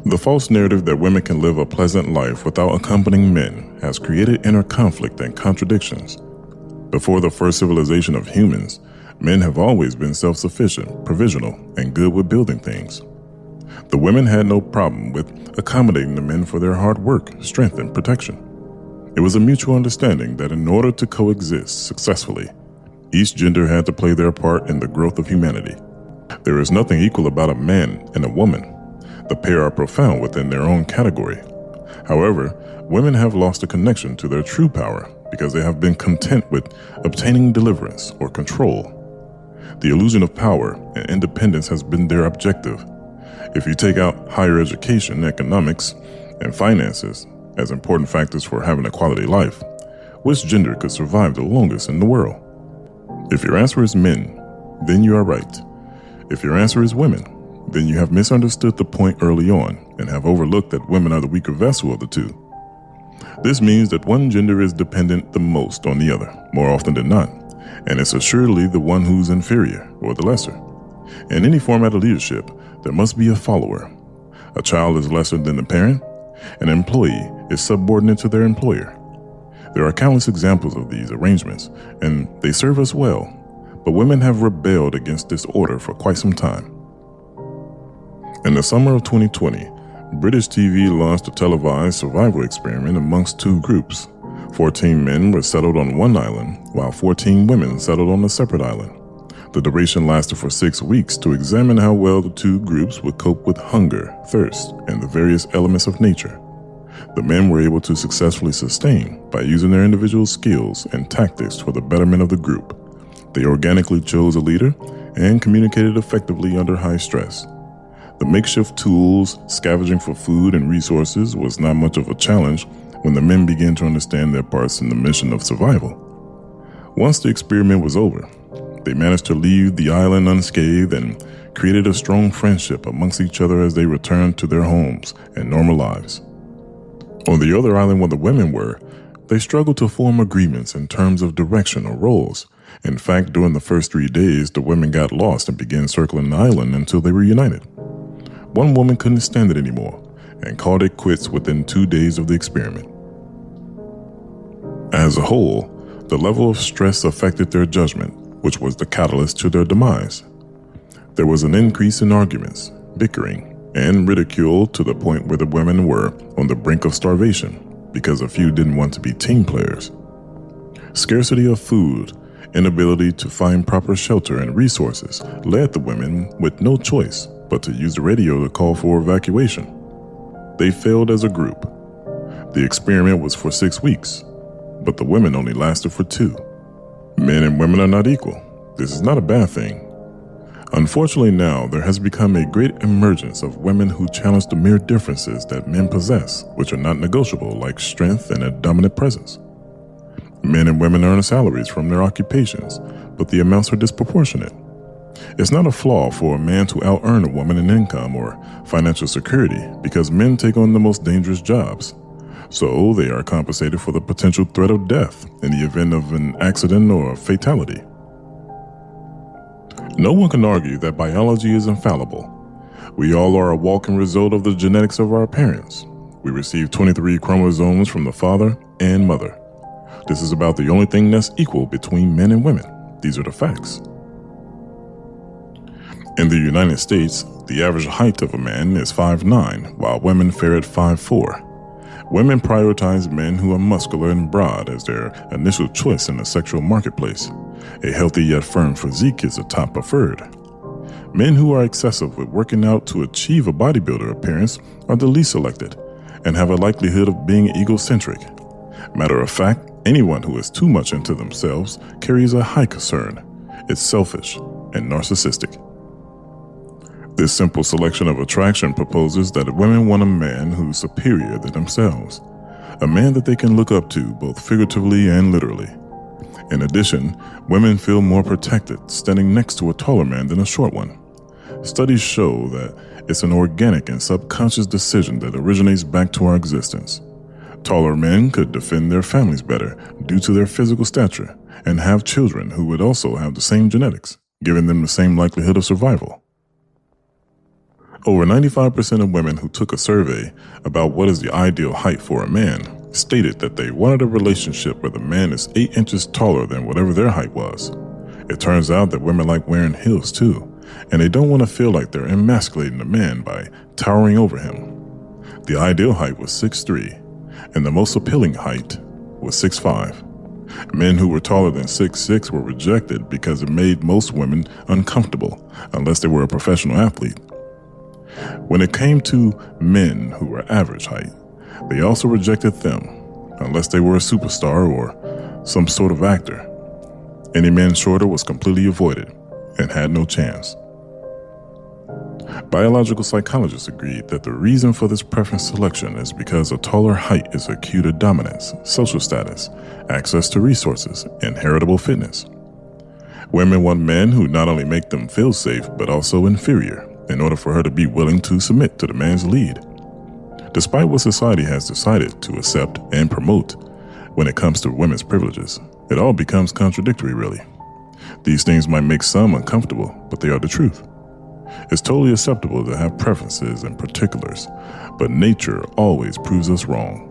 The false narrative that women can live a pleasant life without accompanying men has created inner conflict and contradictions. Before the first civilization of humans, men have always been self-sufficient, provisional, and good with building things. The women had no problem with accommodating the men for their hard work, strength, and protection. It was a mutual understanding that in order to coexist successfully, each gender had to play their part in the growth of humanity. There is nothing equal about a man and a woman. The pair are profound within their own category. However, women have lost a connection to their true power because they have been content with obtaining deliverance or control. The illusion of power and independence has been their objective. If you take out higher education, economics, and finances as important factors for having a quality life, which gender could survive the longest in the world? If your answer is men, then you are right. If your answer is women, then you have misunderstood the point early on and have overlooked that women are the weaker vessel of the two. This means that one gender is dependent the most on the other, more often than not, and it's assuredly the one who's inferior or the lesser. In any format of leadership, there must be a follower. A child is lesser than the parent. An employee is subordinate to their employer. There are countless examples of these arrangements, and they serve us well, but women have rebelled against this order for quite some time. In the summer of 2020, British TV launched a televised survival experiment amongst two groups. 14 men were settled on one island, while 14 women settled on a separate island. The duration lasted for 6 weeks to examine how well the two groups would cope with hunger, thirst, and the various elements of nature. The men were able to successfully sustain by using their individual skills and tactics for the betterment of the group. They organically chose a leader and communicated effectively under high stress. The makeshift tools, scavenging for food and resources was not much of a challenge when the men began to understand their parts in the mission of survival. Once the experiment was over, they managed to leave the island unscathed and created a strong friendship amongst each other as they returned to their homes and normal lives. On the other island where the women were, they struggled to form agreements in terms of direction or roles. In fact, during the first 3 days, the women got lost and began circling the island until they were united. One woman couldn't stand it anymore and called it quits within 2 days of the experiment. As a whole, the level of stress affected their judgment, which was the catalyst to their demise. There was an increase in arguments, bickering, and ridicule to the point where the women were on the brink of starvation because a few didn't want to be team players. Scarcity of food, inability to find proper shelter and resources led the women with no choice but to use the radio to call for evacuation. They failed as a group. The experiment was for 6 weeks, but the women only lasted for 2. Men and women are not equal. This is not a bad thing. Unfortunately now, there has become a great emergence of women who challenge the mere differences that men possess, which are not negotiable, like strength and a dominant presence. Men and women earn salaries from their occupations, but the amounts are disproportionate. It's not a flaw for a man to out-earn a woman in income or financial security because men take on the most dangerous jobs. So they are compensated for the potential threat of death in the event of an accident or a fatality. No one can argue that biology is infallible. We all are a walking result of the genetics of our parents. We receive 23 chromosomes from the father and mother. This is about the only thing that's equal between men and women. These are the facts. In the United States, the average height of a man is 5'9", while women fare at 5'4". Women prioritize men who are muscular and broad as their initial choice in the sexual marketplace. A healthy yet firm physique is the top preferred. Men who are excessive with working out to achieve a bodybuilder appearance are the least selected and have a likelihood of being egocentric. Matter of fact, anyone who is too much into themselves carries a high concern. It's selfish and narcissistic. This simple selection of attraction proposes that women want a man who's superior than themselves, a man that they can look up to both figuratively and literally. In addition, women feel more protected standing next to a taller man than a short one. Studies show that it's an organic and subconscious decision that originates back to our existence. Taller men could defend their families better due to their physical stature and have children who would also have the same genetics, giving them the same likelihood of survival. Over 95% of women who took a survey about what is the ideal height for a man stated that they wanted a relationship where the man is 8 inches taller than whatever their height was. It turns out that women like wearing heels too, and they don't want to feel like they're emasculating a man by towering over him. The ideal height was 6'3", and the most appealing height was 6'5". Men who were taller than 6'6" were rejected because it made most women uncomfortable unless they were a professional athlete. When it came to men who were average height, they also rejected them unless they were a superstar or some sort of actor. Any man shorter was completely avoided and had no chance. Biological psychologists agreed that the reason for this preference selection is because a taller height is a cue to dominance, social status, access to resources, and heritable fitness. Women want men who not only make them feel safe but also inferior in order for her to be willing to submit to the man's lead. Despite what society has decided to accept and promote when it comes to women's privileges, it all becomes contradictory, really. These things might make some uncomfortable, but they are the truth. It's totally acceptable to have preferences and particulars, but nature always proves us wrong.